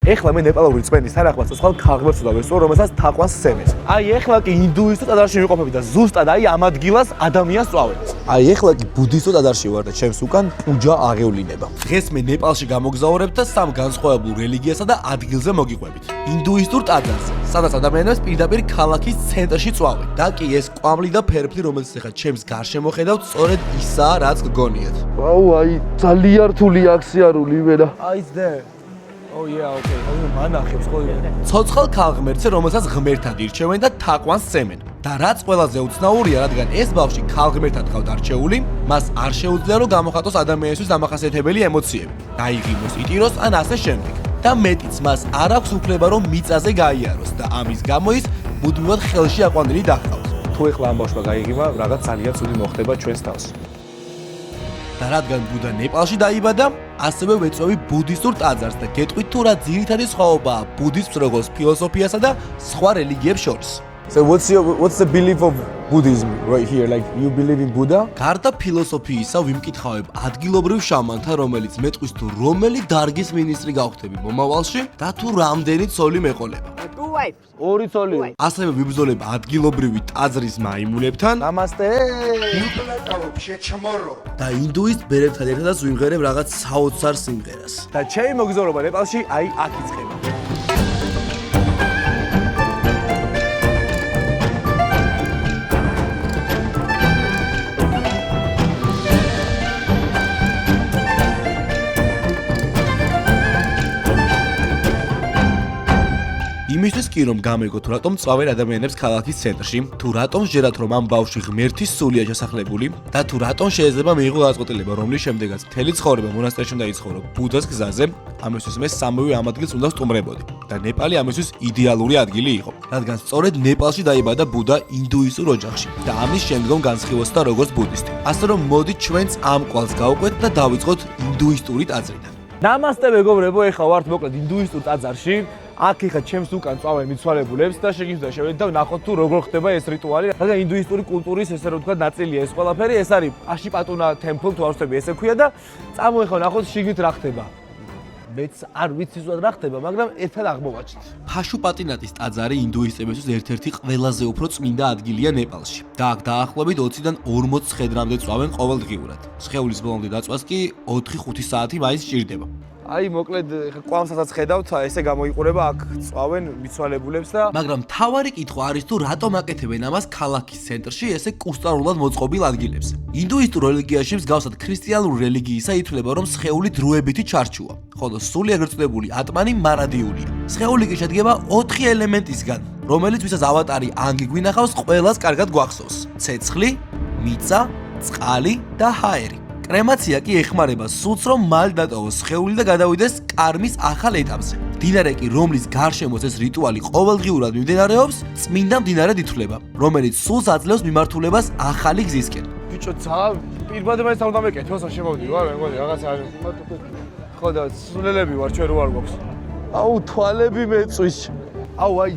ეხლა მე ნეპალური წმენდის თანახმად ცოცხალ ქალღმერთს ვსწავლობ, რომელსაც თაყვანს სცემეს. აი ეხლა კი ინდუისტურ ტაძარში ვიყოფები და ზუსტად აი ამ ადგილას ადამიანს წვავენ. აი ეხლა კი ბუდისტურ ტაძარში ვარ და ჩემს უკან პუჯა აღევლინება. დღეს მე ნეპალში გამოგზაურებ და სამ განსხვავებულ რელიგიასა და ადგილზე მოგიყვებით. ინდუისტურ ტაძარზე, სადაც ადამიანებს პირდაპირ ქალაქის ცენტრში წვავენ. და კი ეს კვამლი და ფერფლი, რომელიც ეხლა ჩემს გარშემო ხედავთ, სწორედ ისაა, რაც გგონიათ. აუ, აი ძალიან რთული აქსიარული ვერა. It's there. Oh yeah, okay. მანახებს ხოლმე. ცოცხალ ქალღმერთზე, რომელსაც ღმერთად ირჩევენ და თაყვანს სცემენ. და რაც ყველაზე უცნაურია, რადგან ეს ბავშვი ქალღმერთად ყავთ არჩეული, მას არ შეუძლია რომ გამოხატოს ადამიანისთვის დამახასიათებელი ემოციები. დაიღიმოს, იტიროს ან ასე შემდეგ. და მეტიც, მას არ აქვს უფლება რომ მიწაზე გაიაროს და ამის გამო ის მუდმივად ხელში აყვანილი დახტავს. თუ ეხლა ამ ბავშვმა გაიღიმა, რაღაც ძალიან ცუდი მოხდება ჩვენს თავს. და რადგან ბუდა ნეპალში დაიბადა, ასევე ვეწვევი ბუდისტურ ტაძარს და გეტყვით თუ რა ძირითადი სხვაობაა ბუდიზმს როგორც ფილოსოფიასა და სხვა რელიგიებს შორის. So what's the belief of Buddhism right here? Like you believe in Buddha? გარდა ფილოსოფიისა ვიმკითხავებ ადგილობრივ შამანთან, რომელიც მეტყვის თუ რომელი დარგის მინისტრი გავხდები მომავალში და თუ რამდენი ცოლი მეყოლება. ორი ცოლი. ასევე ვიბრძოლებ ადგილობრივი ტაძრის მაიმუნებთან. Namaste. და ინდუისტ ბერებთან ერთადაც ვიმღერებ რაღაც საოცარ სიმღერას. და ჩემი მოგზაურობა ნეპალში აი აქ იწყება. იმისთვის კი რომ გამეგოთ თუ რატომ წავენ ადამიანებს ქალაქის ცენტრში, თუ რატომ ჯერათ რომ ამ ბავშვი ღმერთის სულია შესახლებული და თუ რატომ შეიძლება მიიღო გადაწყვეტილება, რომლის შემდეგაც მთელი ცხოვრება მონასტერში უნდა იცხოვრო ბუდას გზაზე, ამისთვის მე სამივე ამ ადგილს უნდა სტუმრებოდი და ნეპალი ამისთვის იდეალური ადგილი იყო, რადგან სწორედ ნეპალში დაიბადა ბუდა ინდუისტურ ოჯახში და ამის შემდგომ განსხილვოსდა როგორც ბუდისტი. ასე რომ მოდით ჩვენც ამ კვალს გავყვეთ და დავიწყოთ ინდუისტური ტაძრიდან. Namaste მეგობრებო, ეხლა ვართ მოკლედ ინდუისტურ ტაძარში. აქ ეხლა ჩემს უკან წავენ მიცვალებულებს და შეგიძლია შევედით და ვნახოთ თუ როგორ ხდება ეს რიტუალი. რადგან ინდუისტური კულტურის ესე რომ თქვა ნაწილია ეს ყველაფერი, ეს არის პაშიპატუნა temple თუ არ ვთქვი ესე ქვია და წამოეხლა ვნახოთ შიგნით რა ხდება. მეც არ ვიცი ზუსტად რა ხდება, მაგრამ ერთად აღმოვაჩინეთ. ფაშუპატინატის ტაძარი ინდუისტებისთვის ერთ-ერთი ყველაზე უფრო წმინდა ადგილია ნეპალში. და აქ დაახლოებით 20-დან 40 ცხედრამდე წვავენ ყოველდღიურად. სხეულის ბოლომდე დაწვას კი 4-5 საათი მაინც სჭირდება. აი მოკლედ კვამსაც ხედავთ, ესე გამოიყურება აქ წვავენ მიცვალებულებს და მაგრამ თავარი კითხვა არის თუ რატომ აკეთებენ ამას ქალაქის ცენტრში ესე კუსტარულად მოწყობილ ადგილებზე. ინდუისტურ რელიგიაში მსგავსად ქრისტიანულ რელიგიისა ითვლება რომ სხეული დროებითი ჩარჩოა, ხოლო სული ეგრეთ წოდებული ატმანი მარადიულია. სხეული კი შედგება 4 ელემენტისგან, რომელიც ვისაც ავატარი ანგი გვინახავს, ყველას კარგად გვახსოვს: ცეცხლი, მიწა, წყალი და ჰაერი. კრემაცია კი ეხმარება სულს რომ მალ დატოვოს სხეული და გადავიდეს კარმის ახალ ეტაპზე. მდინარე კი, რომლის გარშემოც ეს რიტუალი ყოველდღიურად მიმდინარეობს, წმინდა მდინარედ ითვლება, რომელიც სულს აძლევს მიმართულებას ახალი გზისკენ. ბიჭო, ძალიან პირბადე მაინც არ უნდა მეკეთო, ასე შემოვიდივარ, მეგონი რაღაცა არის. ხო და სულელები ვარ, ჩვენ რო არ გვაქვს. აუ, თვალები მეწვის. აუ, აი,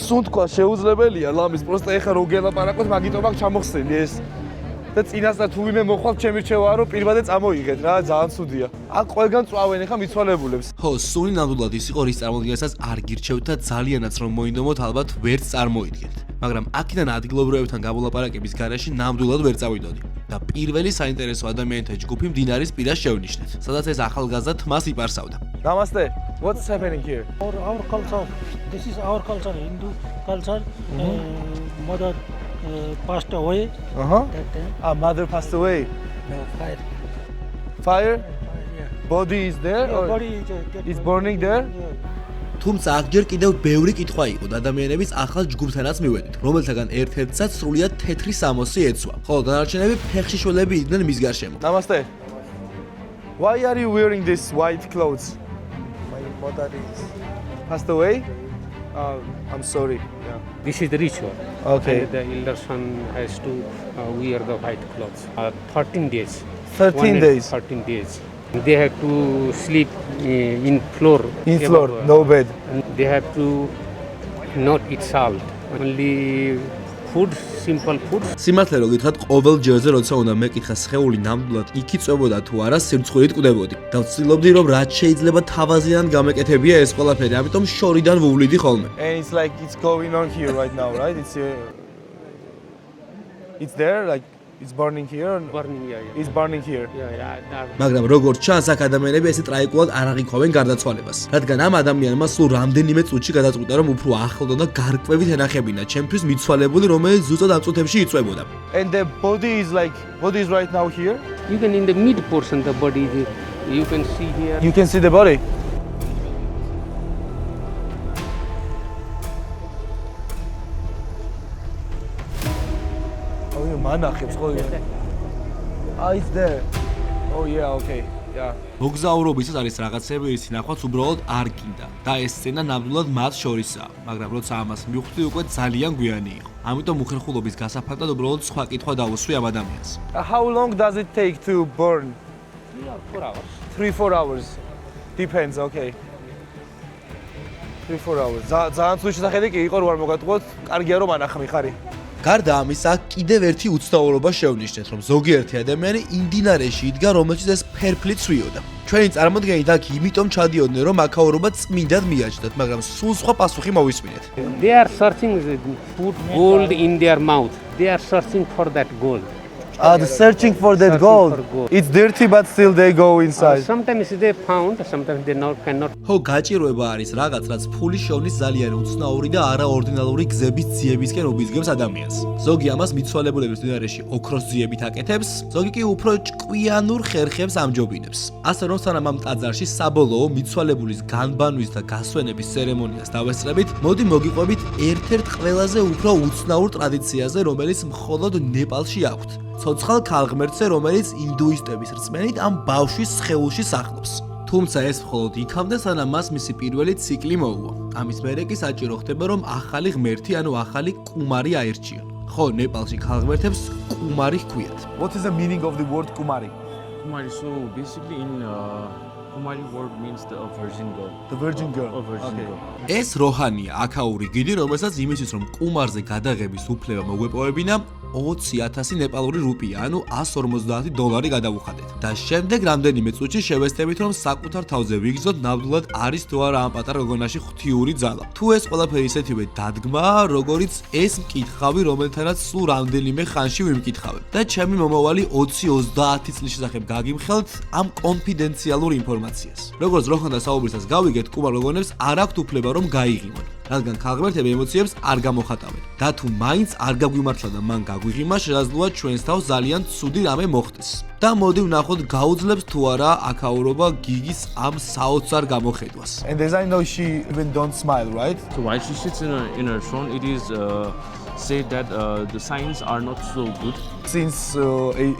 სუნთქვა შეუძლებელია ლამის, პროსტა ეხა რო გელაპარაკოთ, მაგიტომ აქ ჩამოხსენი ეს. და წინასწარ თუ ვინმე მოხვალ ჩემი რჩევაა რომ პირბადე წამოიღეთ რა, ძალიან ცუდია. აქ ყველგან წვავენ ეხა მიცვალებულებს. ხო, სული ნამდვილად ის იყო, რის წარმოდგენასაც არ გირჩევთ და ძალიანაც რომ მოინდომოთ, ალბათ ვერც წარმოიდგენთ. მაგრამ აქედან ადგილობრივებთან გამოლაპარაკების გარეშე ნამდვილად ვერ წავიდოდი. და პირველი საინტერესო ადამიანთა ჯგუფი მდინარის პირას შევნიშნეთ, სადაც ეს ახალგაზრდა თმას იპარსავდა. Namaste. What's happening here? Our culture. This is our culture, Hindu culture. Mother passed away. That time. Mother passed away. No, fire. Fire? Yeah. Body is there? Yeah, or body is burning there? Yeah. თუმცა აქ ჯერ კიდევ ბევრი კითხვა იყო და ადამიანების ახალ ჯგუფთანაც მივედით, რომელთაგან ერთ-ერთსაც სრულიად თეთრი სამოსი ეცვა, ხოლო დანარჩენები ფეხში შველები იდნენ მის გარშემო. Namaste. Why are you wearing this white clothes? My mother is Passed away? I'm sorry. Yeah. This is the ritual. Okay. And the elder son has to wear the white clothes. 13 days. 13 days. 13 days. They have to sleep in floor. In floor, no bed. And they have to not eat salt. Only food, simple food. სიმართლე რო გითხრათ, ყოველ ჯერზე როცა უნდა მეკითხა სხეული ნამდვილად იქ იწვებოდა თუ არა, სირცხვირით კვდებოდი. და ვცდილობდი რომ რაც შეიძლება თავაზიან გამეკეთებია ეს ყველაფერი, ამიტომ შორიდან ვუვლიდი ხოლმე. And it's like it's going on here right now, right? It's there, like it's burning here. Burning, yeah. It's burning here. Yeah. მაგრამ როგორც ჩანს, აქ ადამიანები ესე ტრაიკულად არ აღიქვამენ გარდაცვალებას. რადგან ამ ადამიანმა სულ რამდენიმე წუთში გადაწყვიტა, რომ უფრო ახლოდან და გარკვევით ენახებინა ჩემთვის მიცვალებული, რომელიც ზუსტად ამ წუთებში იწვებოდა. And the body is right now here. You can in the mid portion the body you can see here. You can see the body. Oh, you manachibs. It's there. Oh yeah, okay. Yeah. მოგზაურობისას არის რაღაცები ის ნახვაც უბრალოდ არ გინდა და ეს სცენა ნამდვილად მათ შორისაა, მაგრამ როცა ამას მივხვდი უკვე ძალიან გვიანი იყო. ამიტომ უხერხულობის გასაფართად უბრალოდ სხვა კითხვა დავუსვი ამ ადამიანს. How long does it take to burn? 4 hours. 3-4 hours. Depends, okay. 3-4 hours. ძალიან თუ შეხედე კი იყო რომ არ მოგატყუოთ, კარგია რომ ანახმი ხარი. გარდა ამისა, კიდევ ერთი უცნაურობა შევნიშნეთ, რომ ზოგიერთი ადამიანი იმდინარეში იდგა, რომელშიც ეს ფერფლი ცვიოდა. ჩვენი წარმოდგენით აქ იმიტომ ჩადიოდნენ, რომ აქაურობა წმინდად მიაჩნდათ, მაგრამ სულ სხვა პასუხი მოვისმინეთ. They are searching the food gold in their mouth. They are searching for that gold. They're searching for that Searching gold. for gold. It's dirty but still they go inside. Sometimes they found, sometimes they cannot. ხო, გაჭირვება არის რაღაც, რაც ფულის შოვნის ძალიან უცნაური და არაორდინალური გზების ძიებისკენ უბიძგებს ადამიანს. ზოგი ამას მიცვალებულების დინარეში ოქროს ძიებით აკეთებს, ზოგი კი უფრო ჭკვიანურ ხერხებს ამჯობინებს. ასე რომ სანამ ამ ტაძარში საბოლოო მიცვალებულის განბანვის და გასვენების ცერემონიას დავესწრებით, მოდი მოგიყვებით ერთ-ერთ ყველაზე უფრო უცნაურ ტრადიციაზე, რომელიც მხოლოდ ნეპალში აქვთ. ცოცხალ ქალღმერთზე, რომელიც ინდუისტების რწმენით ამ ბავშვის სხეულში სახლობს. თუმცა ეს მხოლოდ იქამდე, სანამ მას მისი პირველი ციკლი მოუვა. ამის მერე კი საჭირო ხდება, რომ ახალი ღმერთი, ანუ ახალი კუმარი აერჩიონ. ხო, ნეპალში ქალღმერთებს კუმარი ჰქვიათ. What is the meaning of the word kumari? Kumari, so basically in Kumari word means the virgin girl. The virgin girl. A virgin Okay. girl. ეს როჰანია, აქაური გიდი, რომელსაც იმისთვის, რომ კუმარზე გადაღების უფლება მოგვეპოვებინა, 20,000 ნეპალური რუპია, ანუ $150 გადავუხადეთ. და შემდეგ რამდენიმე წუთში შევესწრებით, რომ საკუთარ თავზე ვიგრძნოთ, ნამდვილად არის თუ არა ამ პატარა გოგონაში ღვთიური ძალა. თუ ეს ყველაფერი ისეთივე დადგმაა, როგორიც ეს მკითხავი, რომელთანაც სულ რამდენიმე ხანში ვიმკითხავებ. და ჩემი მომავალი 20-30 წლის შესახებ გაგიმხელთ ამ კონფიდენციალურ ინფორმაციას. როგორც როჰანდა საუბრისას გავიგეთ, კუმარ გოგონებს არ აქვთ უფლება რომ გაიღიმონ. რადგან ქალღმერთები ემოციებს არ გამოხატავენ. და თუ მაინც არ გაგვიმართლა და მან გაგვიღიმა, შესაძლოა ჩვენს თავს ძალიან ცუდი რამე მოხდეს. და მოდი ვნახოთ გაუძლებს თუ არა აქაურობა გიგის ამ საოცარ გამოხედვას. And as I know, she even don't smile, right? So while she sits in her throne, it is said that the signs are not so good. Since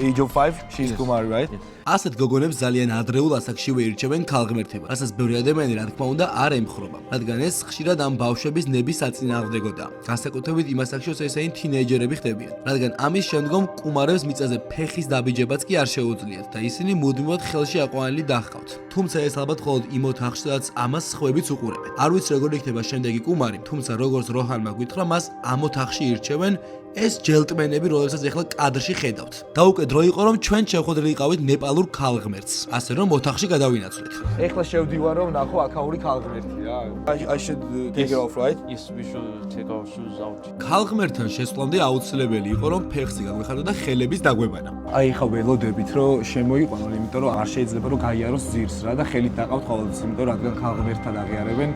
age of 5, she's Kumari, right? ასეთ გოგონებს ძალიან ადრეულ ასაკშივე ირჩევენ ქალღმერთებად, რასაც ბევრი ადამიანი რა თქმა უნდა არ ემხრობა, რადგან ეს ხშირად ამ ბავშვების ნების საწინააღმდეგოდაა. განსაკუთრებით იმ ასაკში, როცა ისინი თინეიჯერები ხდებიან, რადგან ამის შემდგომ კუმარებს მიწაზე ფეხის დაბიჯებაც კი არ შეუძლიათ და ისინი მუდმივად ხელში აყვანილი დაჰყავთ. თუმცა ეს ალბათ მხოლოდ იმ ოთახში, სადაც ამას სხვებიც უყურებენ. არ ვიცი როგორ იქნება შემდეგი კუმარი, თუმცა როგორც როჰანმა გითხრა, მას ამ ოთახში ირჩევენ ეს ჯელტმენები, რომელსაც ახლა კადრში ხედავთ. და უკვე დრო იყო, რომ ჩვენ შევხვდრილიყავით ნეპალურ ქალღმერთს, ასე რომ ოთახში გადავინაცვლეთ. ეხლა შევდივარ რომ ნახო აქაური ქალღმერთი რა. I should take it off, right? Yes, we should take our shoes out. ქალღმერთთან შესვლამდე აუცილებელი იყო, რომ ფეხზე გაგვეხადო და ხელების დაგვებანა. აი ხა ველოდებით რომ შემოიყვანონ, იმიტომ რომ არ შეიძლება რომ გაიაროს ძირს რა და ხელით დაყავთ ყოველთვის, იმიტომ რომ რადგან ქალღმერთთან აღიარებენ,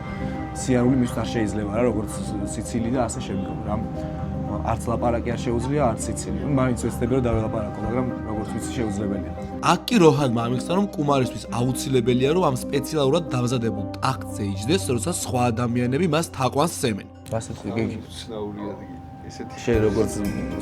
სიარული მისთვის არ შეიძლება რა, როგორც სიცილი და ასე შემდგომ რა. არც ლაპარაკი არ შეუძლია, არც სიცილი. მაინც ვეცდები რომ დაველაპარაკო, მაგრამ როგორც ვიცი შეუძლებელია. აქ კი როჰანმა ამიხსნა, რომ კუმარისთვის აუცილებელია, რომ ამ სპეციალურად დამზადებულ ტახტზე იჯდეს, როცა სხვა ადამიანები მას თაყვანს სცემენ. ასეთ გიგი ცნაურია ესეთი. შენ როგორც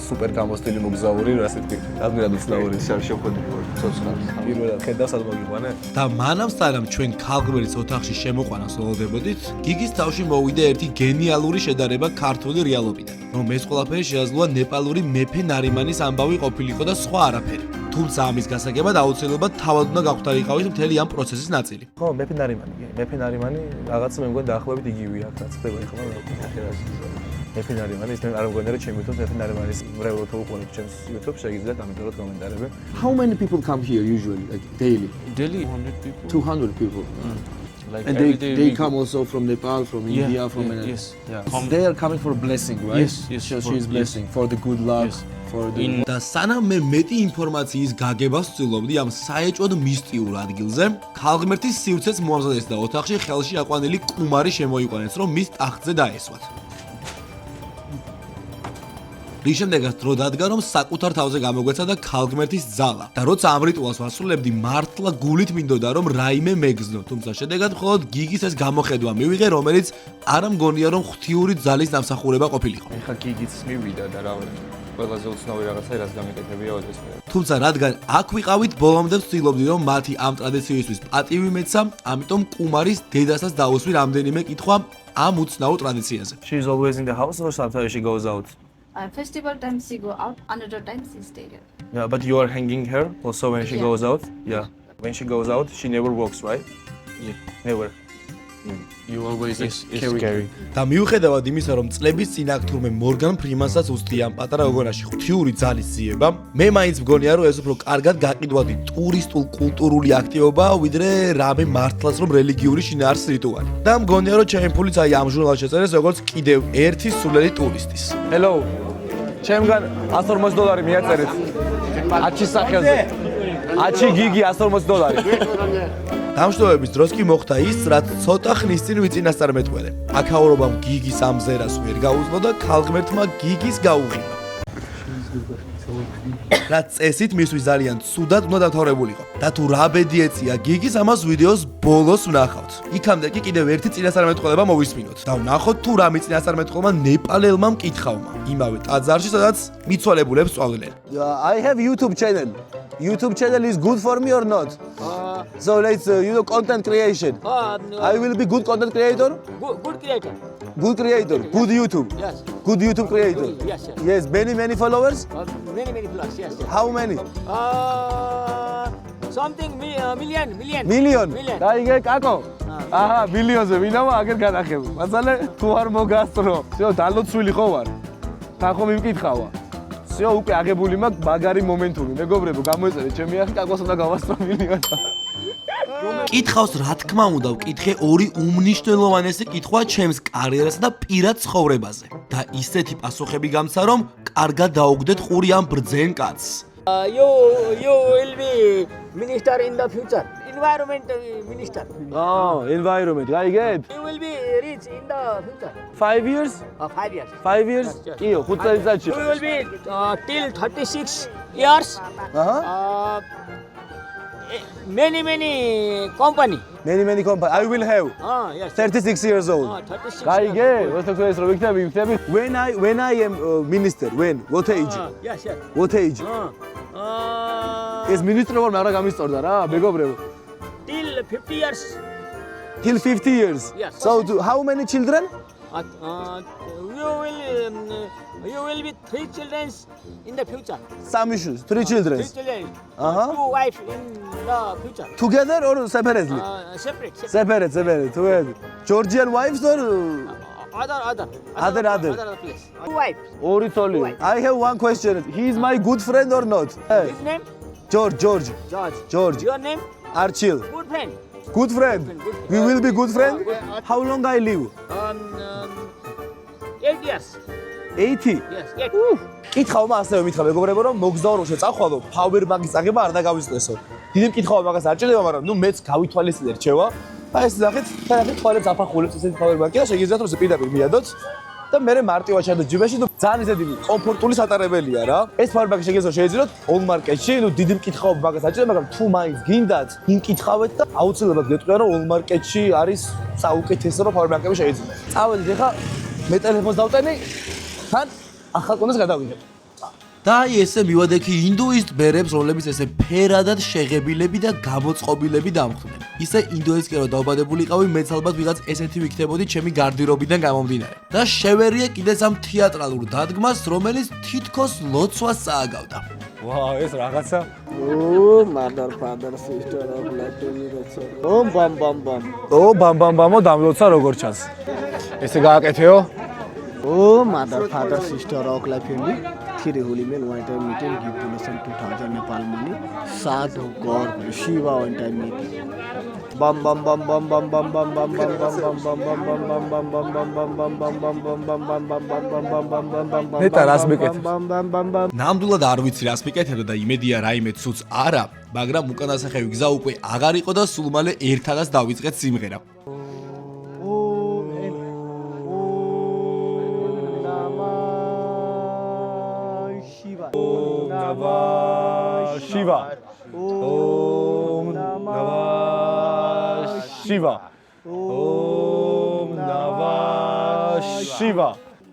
სუპერ გამოსტილი მოგზაური, ასეთ გიგი. რადგან ცნაური შენ შევხვდი ცოცხალს. პირველად ხედავს ad მოგიყვანე? და მანამ სანამ ჩვენ ქალღმერთის ოთახში შემოყვანას ველოდებოდით, გიგის თავში მოვიდა ერთი გენიალური შედარება ქართული რეალობიდან, რომ ეს ყველაფერი შესაძლოა ნეპალური მეფე ნარიმანის ამბავი ყოფილიყო და სხვა არაფერი. თუმცა ამის გასაგებად აუცილებლად თავად უნდა გაგვთარიყავით მთელი ამ პროცესის ნაწილი. ხო, მეფე ნარიმანი რაღაცა მე მგონი დაახლოებით იგივეა, რაც ხდება ეხლა. ეფინარიმანის მე არ მგონია რომ ჩემ YouTube ეფინარიმანის მრევლო თუ უყურებ ჩემს YouTube შეგიძლიათ ამიტომ კომენტარები. How many people come here usually like daily? Delhi, 100 people. 200 people. Like And every day they we- come also from Nepal, from Yeah, India, from yeah, yes. Yeah. They are coming for blessing, right? Yes, yes, She for- is blessing for the good luck, Yes. for the In და სანამ მე მეტი ინფორმაციის გაგებას ვცდილობდი ამ საეჭვოდ მისტიურ ადგილზე, ქალღმერთის სივრცეც მოამზადეს და ოთახში ხელში აყვანილი კუმარი შემოიყვანეს, რომ მის ტახტზე დაესვათ. რის შემდეგაც დრო დადგა, რომ საკუთარ თავზე გამოგვეცა და ქალღმერთის ძალა. და როცა ამ რიტუალს ვასრულებდი, მართლა გულით მინდოდა, რომ რაიმე მეგზნო, თუმცა შედეგად მხოლოდ გიგის ეს გამოხედვა მივიღე, რომელიც არ მგონია, რომ ღვთიური ძალის დამსახურება ყოფილიყო. ეხა გიგიც მივიდა და რა ყველაზე უცნაური რაღაცა რაც გამიკეთებია ოდესმე. თუმცა რადგან აქ ვიყავით, ბოლომდე ვცდილობდი, რომ მათი ამ ტრადიციისთვის პატივი მეცა, ამიტომ კუმარის დედასაც დაუსვი რამდენიმე კითხვა ამ უცნაურ ტრადიციაზე. She is always in the house or sometimes she goes out? Festival times she go out, another times she stay here. Yeah, but you are hanging her also when she Yeah. goes out? Yeah. When she goes out, she never walks, right? Yeah. Never. You always Yes, yes. carry. და მიუხედავად იმისა, რომ წლების წინ აქ თურმე მორგან ფრიმანსაც უსწია ამ პატარა გოგონაში ღვთიური ძალის ძიება, მე მაინც მგონია, რომ ეს უფრო კარგად გაყიდვადი ტურისტულ კულტურული აქტივობაა, ვიდრე რამე მართლაც რომ რელიგიური შინაარსის რიტუალი. და მგონია, რომ ჩემი ფულიც აი ამ ჟურნალში შეწერეს როგორც კიდევ ერთი სულელი ტურისტის. Hello. ჩემგან $140 მიაწერეთ. აჩის სახელზე. აჩი გიგი $140. დამშტოების დროს კი მოხდა ის, რაც ცოტა ხნის წინ ვიწინასწარმეტყველე. აქაურობამ გიგის ამ ზერას ვერ გაუძლო და ქალღმერთმა გიგის გაუღიმა. რაც წესით მისთვის ძალიან ცუდად უნდა დამთავრებულიყო. და თუ რა ბედი ეწია გიგის, ამას ვიდეოს ბოლოს ვნახავთ. იქამდე კი კიდევ ერთი წინასწარმეტყველება მოვისმინოთ. და ვნახოთ თუ რა მიწინასწარმეტყველმა ნეპალელმა მკითხავმა. იმავე ტაძარში, სადაც მიცვალებულებს სწავლდნენ. I have YouTube channel. YouTube channel is good for me or not? So let's content creation. I will be good content creator. Good creator. Good creator. Good YouTube. Yes. Good YouTube creator. Yes, yes. Yes. Many followers. Many plus. Yes, yes. How many? Something million. Million. დაიგე კაკო? აჰა, მილიონზე ვინამა აგერ გადახებ. მასალე თუ არ მოგასწრო. всё, დალოცვილი ხო ვარ? თან ხომ იმკითხავა. всё, უკვე აღებული მაქვს მაგარი მომენტუმი. მეგობრებო, გამოიწერეთ ჩემი ახი კაკოს უნდა გავასწრო მილიონი. კითხავს, რა თქმა უნდა, ვკითხე ორი უმნიშვნელოვანესი კითხვა ჩემს კარიერასა და პირად ცხოვრებაზე. და ისეთი პასუხები გამცა, რომ კარგად დაუგდეთ ყური ამ ბრძენ კაცს. You will be minister in the future. Environment minister. Oh, environment. Გაიგეთ? You will be rich in the future. 5 years? 5 years. 5 years? Yes. კიო, 5 წელიწადში. You will be till 36 years. აჰა. Many company. Many company. I will have Yes. 36 years old. 36. გაიგე? როცა რომ ვიქნები, ვიქნები. When I am minister, when? What age? Yes. What age? ეს მინისტრი ვარ, მაგრამ გამისწორდა რა, მეგობრებო. Till 50 years. Till 50 years. Yes. So how many children? You will be 3 children in the future. Some issues. 3 children. 3 children. Uh-huh. 2 wife in the future. Together or separately? Separate. Separate. Together. Georgian wives or Other place. 2 wives. ორი წოლი. I have one question. He is my good friend or not? His name? George. George. George. Your name? Archil. Good friend. Good friend. We will be good friend. How long I live? 8 years. 80. Yes. 8. კითხავმა ასევე მითხრა მეგობრებო რომ მოგზაურო შეწახვალო ფაუბერბაგის წაღება არ დაგავიწყდესო. დიდი მკითხავა მაგას არ ჭირდება, მაგრამ ნუ მეც გავითვალისწინე რჩევა. აი ეს ნახეთ, ნახეთ თვალებს აფახულებს ესეთი ფაუბერბაგი და შეგიძლიათ რომ პირდაპირ მიადოთ და მე მარტივად შედოთ ჯიბეში და ძალიან ისეთი კომფორტული სატარებელია რა. ეს ფაუბერბაგი შეგიძლიათ შეეძინოთ ოლ-მარკეტში, ნუ დიდი მკითხავა მაგას არ ჭირდება, მაგრამ თუ მაინც გინდათ, იმკითხავეთ და აუცილებლად გეტყვია რომ ოლ-მარკეტში არის საუკეთესო ფაუბერბაგები შეეძინოთ. წავედით ახლა მე ტელეფონს დავტენი თან ახალ კონდეს გადავიდე. და აი ესე მივადექი ინდუისტ ბერებს, რომლებიც ესე ფერადად შეღებილები და გამოწყობილები დამხვდნენ. ისე ინდოეთსკენ რო დაობადებულიყავი, მეც ალბათ ვიღაც ესეთი ვიქნებოდი ჩემი გარდირობიდან გამომდინარე. და შევერია კიდეც ამ თეატრალურ დადგმას, რომელიც თითქოს ლოცვას წააგავდა. ვაუ, ეს რაღაცა. Mother, father, sister of Latin. ო, ბამ დამლოცა როგორ ჩანს. ესე გააკეთეო. Oh, mother, father, sister, rock life family. Three holy men one time meeting, give donation 2000 Nepal money. Sadhu, God, Shiva one time meeting. Bam bam bam bam bam bam bam bam bam bam bam bam bam bam bam bam ნეტა რას მეკეთებს? ნამდვილად არ ვიცი რას მეკეთებდა და იმედია რაიმე ცუც არა, მაგრამ უკანასახევი გზა უკვე აღარ იყო და სულ მალე ერთადაც დავიწყეთ სიმღერა. Shiva. Om Namah Shiva. Om Namah Shiva.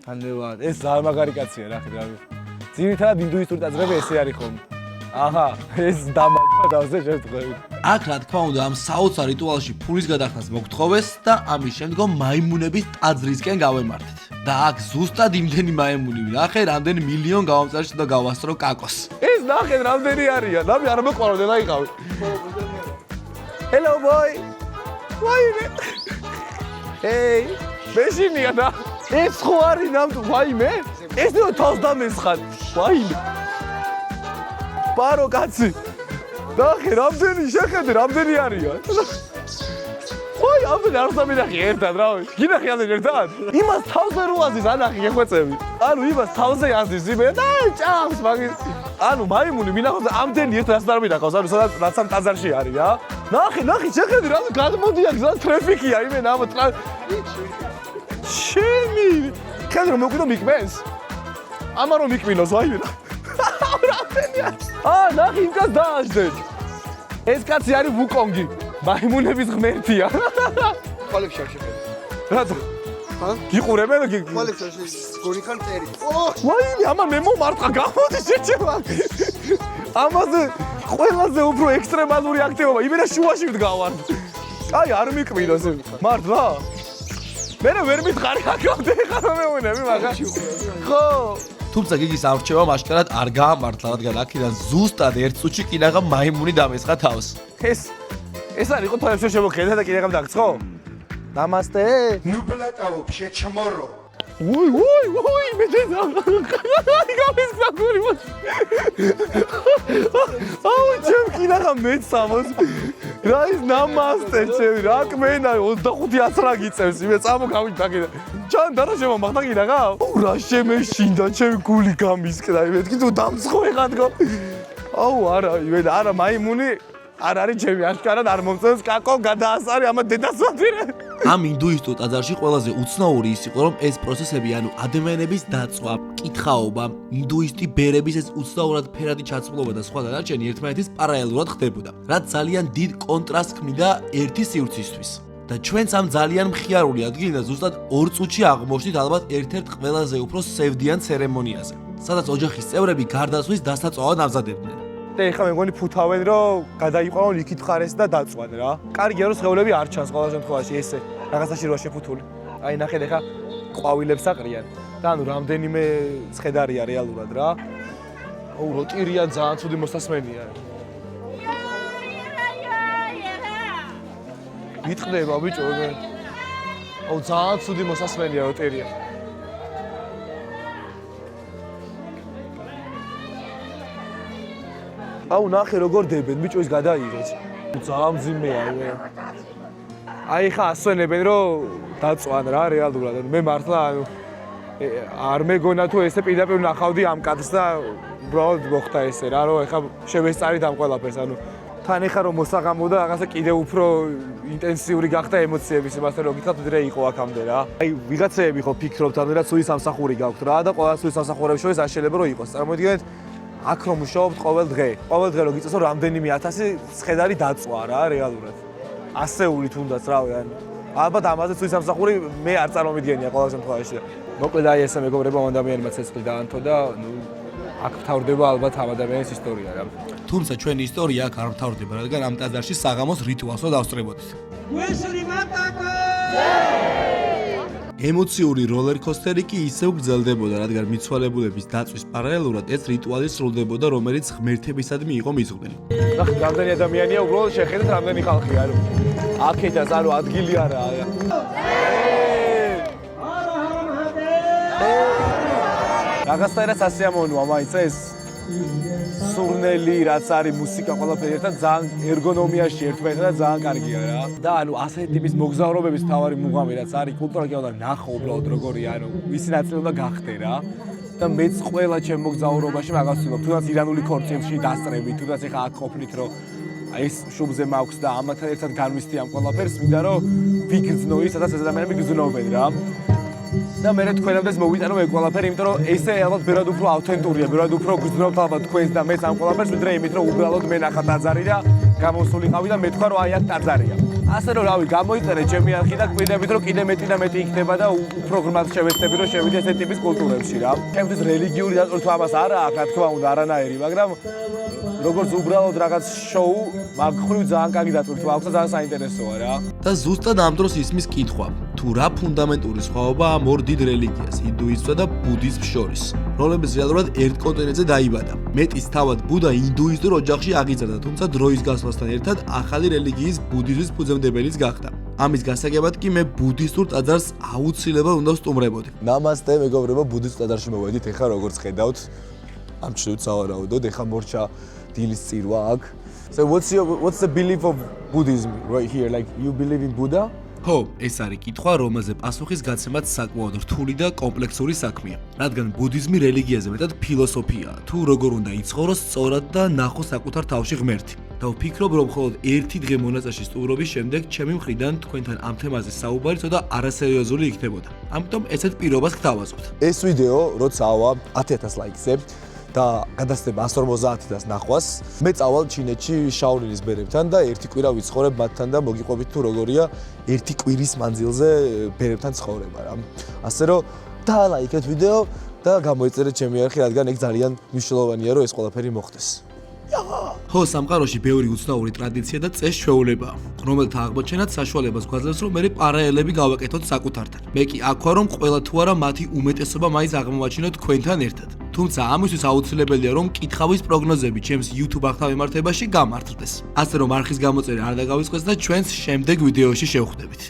ანებად, ეს ზარმაგარი კაცია რა ხედავ. ძირითადად ინდუისტური ტაძრები ესე არის ხოლმე. აჰა, ეს დამაჯვა დავზე შევთხოვებით. აქ რა თქმა უნდა ამ საოცარ რიტუალში ფულის გადახდას მოგთხოვეს და ამის შემდგომ მაიმუნების ტაძრისკენ გავემართეთ. და აქ ზუსტად იმდენი მაიმუნი ვნახე, რამდენი მილიონ გავამწარში და გავასწრო კაკოს. ეს ნახეთ რამდენი არიან. ნამი არ მოყვარავდი და იყავი. Hello boy. ვაიმე. Hey, მეშინია და ეს ხო არის ნამდვილ ვაიმე? ეს ნუ თავს დამესხარ. ვაიმე. პარო კაცი. ნახე რამდენი შეხედე რამდენი არიან. ой, ამდენი არ სამინახე ერთად რა ვიცი. გინახე ამდენი ერთად? იმას თავზე რო აზის ანახი გეხვეწები. ანუ იმას თავზე აზის იმე და ჭამს მაგის. ანუ მაიმუნი მინახავს და ამდენი ერთად არ მინახავს. ანუ სადაც რაც ამ ტაძარში არის რა. ნახე, შეხედე რა გადმოდიან გზა ტრაფიკია იმე ნამ შემი. ხედე რომ მოკვიდო მიკმენს. ამა რომ მიკმინოს ვაიმე. რამდენია? ნახე იმ კაცს დააждეთ. ეს კაცი არის ვუკონგი. მაიმუნების ღმერთია. ხვალებში არ შეხედე. რატო? გიყურებენ და ხვალებში არ შეხედე. გონიხარ წერი. ვაიმე, ამან მე მომარტყა გამოდი შეჭება. ამაზე ყველაზე უფრო ექსტრემალური აქტივობა. იმენა შუაში ვდგავარ. აი, არ მიკმინოს. მართლა? მე ვერ მითხარი აკავდე ხარ მეუნები მაგა. ხო. თუმცა გიგის არჩევამ აშკარად არ გაამართლა, რადგან აქედან ზუსტად ერთ წუთში კინაღამ მაიმუნი დამესხა თავს. ეს არის იყო თვალებში შემოხედა და კინაღამ დაგცხო? ნამასტე. ნუ ბლატაო, შეჩმორო. უй, მე ძა. აი გამისგა გური მოს. აუ, ჩემ კინაღამ მეცამოს. რა ის ნამასტე ჩემი, რა კმენა 25 რა გიწევს, იმე წამოგავით დაგიდა. ჩან დარაშემა მაგდა კინაღა? აუ, რა შემეშინდა ჩემი გული გამისკდა, იმე თქი თუ დამცხო ეხადგო. აუ, არა მაიმუნი არ არის ჩემი აშკარად არ მომწონს კაკო გადაასარე ამა დედას ვადირე. ამ ინდუისტურ ტაძარში ყველაზე უცნაური ის იყო, რომ ეს პროცესები, ანუ ადამიანების დაწვა, კითხაობა, ინდუისტი ბერების ეს უცნაურად ფერადი ჩაცმულობა და სხვა დანარჩენი ერთმანეთის პარალელურად ხდებოდა, რაც ძალიან დიდ კონტრასტს ქმნიდა ერთი სივრცისთვის. და ჩვენც ამ ძალიან მხიარული ადგილიდან ზუსტად 2 წუთში აღმოჩნდით ალბათ ერთ-ერთ ყველაზე უფრო სევდიან ცერემონიაზე, სადაც ოჯახის წევრები გარდაცვალის დასაწვავად ამზადებდნენ. და ეხლა მეგონი ფუთავენ რომ გადაიყვანონ იქით ხარეს და დაწვან რა. კარგია რომ სხეულები არ ჩანს ყოველ შემთხვევაში ესე რაღაცაში როა შეფუთული. აი ნახეთ ეხლა ყვავილებს აყრიან და ანუ რამდენიმე ცხედარია რეალურად რა. აუ როტირიან ძალიან ცუდი მოსასმენია. მიტყდება ბიჭო მე. აუ ძალიან ცუდი მოსასმენია როტირია. აუ ნახე როგორ დებენ ბიჭო ის გადაიღეს. ძალიან მძიმეა მე. აი ხა ასვენებენ რომ დაწვან რა რეალურად. მე მართლა ანუ არ მეგონა თუ ესე პირდაპირ ნახავდი ამ კაცს და უბრალოდ მოხდა ესე რა რომ ეხა შევესწარით ამ ყველაფერს. ანუ თან ეხა რომ მოსაღამო და რაღაცა კიდე უფრო ინტენსიური გახდა ემოციების იმასთან რომ გითხრათ დღე იყო აქამდე რა. აი ვიღაცები ხო ფიქრობთ ანუ რა სუის სამსახური გაქვთ რა და ყველა სუის სამსახურების შორის არ შეიძლება რომ იყოს. წარმოიდგინეთ აქ რომ მუშაობთ ყოველ დღე რომ გიწევს რომ რამდენიმე 1000 ცხედარი დაწვა რა რეალურად. ასეული თუნდაც რავი ან ალბათ ამაზე სუის სამსახური მე არ წარმომიდგენია ყოველ შემთხვევაში. მოკლედ აი ესე მეგობრებო ამ ადამიანმა ცეცხლი დაანთო და ნუ აქ მთავრდება ალბათ ამ ადამიანის ისტორია რა. თუმცა ჩვენი ისტორია აქ არ მთავრდება, რადგან ამ ტაძარში საღამოს რიტუალსო დავსწრებოდით. ემოციური როლერკოსტერი კი ისევ გრძელდებოდა, რადგან მიცვალებულების დაწვის პარალელურად ეს რიტუალი სრულდებოდა, რომელიც ღმერთებისადმი იყო მიზღვნილი. ნახე, რამდენი ადამიანია უბრალოდ შეხედეთ რამდენი ხალხია, ანუ აქედაც ანუ ადგილი არაა. რაღაცნაირად სასიამოვნოა მაინც ეს სურნელი, რაც არის მუსიკა ყველაფერი ერთად ძალიან ერგონომიაში ერთმანეთთან ძალიან კარგია რა. და ანუ ასეთი ტიპის მოგზაურობების თავარი მუღამი რაც არის კულტურა კი უნდა ნახო უბრალოდ როგორია, ანუ მისი ნაწილი უნდა გახდე რა. და მეც ყველა ჩემ მოგზაურობაში მაგას ვცდილობ. თუნდაც ირანული ქორწილში დასწრები, თუნდაც ეხა აქ ყოფნით რომ ეს შუბზე მაქვს და ამათთან ერთად განვისთი ამ ყველაფერს, მინდა რომ ვიგრძნო ის, სადაც ეს ადამიანები გრძნობენ რა. და მე თქვენამდეც მოვიტანო ეგ ყველაფერი, იმიტომ რომ ესე ალბათ ბევრად უფრო ავთენტურია, ბევრად უფრო გრძნობთ ალბათ თქვენს და მეც ამ ყველაფერს, ვიდრე იმით რომ უბრალოდ მე ნახა ტაძარი და გამოსულიყავი და მეთქვა რომ აი აქ ტაძარია. ასე რომ რავი, გამოიწერე ჩემი არხი და კვირდებით რომ კიდე მეტი და მეტი იქნება და უფრო ღრმად შევეცდები რომ შევიდე ესეთ ტიპის კულტურებში რა. ჩემთვის რელიგიური დატვირთვა ამას არა აქვს, რა თქმა უნდა, არანაირი, მაგრამ როგორც უბრალოდ რაღაც შოუ, მაგ ხრივ ძალიან კარგი დატვირთვა აქვს და ძალიან საინტერესოა რა. და ზუსტად ამ დროს ისმის კითხვა, თუ რა ფუნდამენტური სხვაობა ამ ორ დიდ რელიგიას, ინდუიზმსა და ბუდიზმს შორის, რომლებიც რეალურად ერთ კონტინენტზე დაიბადა. მეტის თავად ბუდა ინდუისტურ ოჯახში აღიზარდა, თუმცა დროის გასვლასთან ერთად ახალი რელიგიის ბუდიზმის ფუძემდებელიც გახდა. ამის გასაგებად კი მე ბუდისტურ ტაძარს აუცილებლად უნდა ვსტუმრებოდი. ნამასტე მეგობრებო, ბუდისტურ ტაძარში მოვედით, ეხლა როგორც ხედავთ, ამ ჩრდილოეთ სავარაუდოდ, ეხლა მორჩა დილის წირვა აქ. So what's the belief of Buddhism right here? Like you believe in Buddha? ხო, ეს არის კითხვა, რომელზე პასუხის გაცემაც საკმაოდ რთული და კომპლექსური საქმეა, რადგან ბუდიზმი რელიგიაზე მეტად ფილოსოფიაა, თუ როგორ უნდა იცხოვროს სწორად და ნახოს საკუთარ თავში ღმერთი. და ვფიქრობ, რომ მხოლოდ ერთი დღე მონასტერში სტუმრობის შემდეგ ჩემი მხრიდან თქვენთან ამ თემაზე საუბარი ცოტა არასერიოზული იქნებოდა. ამიტომ ესეთ პირობას გთავაზობთ. ეს ვიდეო, როცა ავა 10000 ლაიქზე და გადასცემა 150-დან ნახვას, მე წავალ ჩინეთში შაოლინის ბერებთან და ერთი კვირა ვიცხოვრებ მათთან და მოგიყვებით თუ როგორია ერთი კვირის მანძილზე ბერებთან ცხოვრება რა. ასე რომ დაალაიქეთ ვიდეო და გამოიწერეთ ჩემი არხი, რადგან ეგ ძალიან მნიშვნელოვანია რომ ეს ყველაფერი მოხდეს. ხო, სამყაროში ბევრი უცნაური ტრადიცია და წეს-ჩვეულებაა, რომელთა აღმოჩენაც საშუალებას გვაძლევს, რომ მე პარალელები გავაკეთოთ საკუთართან. მე კი აქ ვარ, რომ ყველა თუ არა მათი უმეტესობა მაინც აღმოვაჩინოთ თქვენთან ერთად. თუმცა ამისთვის აუცილებელია, რომ კითხავის პროგნოზები ჩემს YouTube არხთან მიმართებაში გამართლდეს. ასე რომ არხის გამოწერა არ დაგავიწყდეს და ჩვენს შემდეგ ვიდეოში შევხვდებით.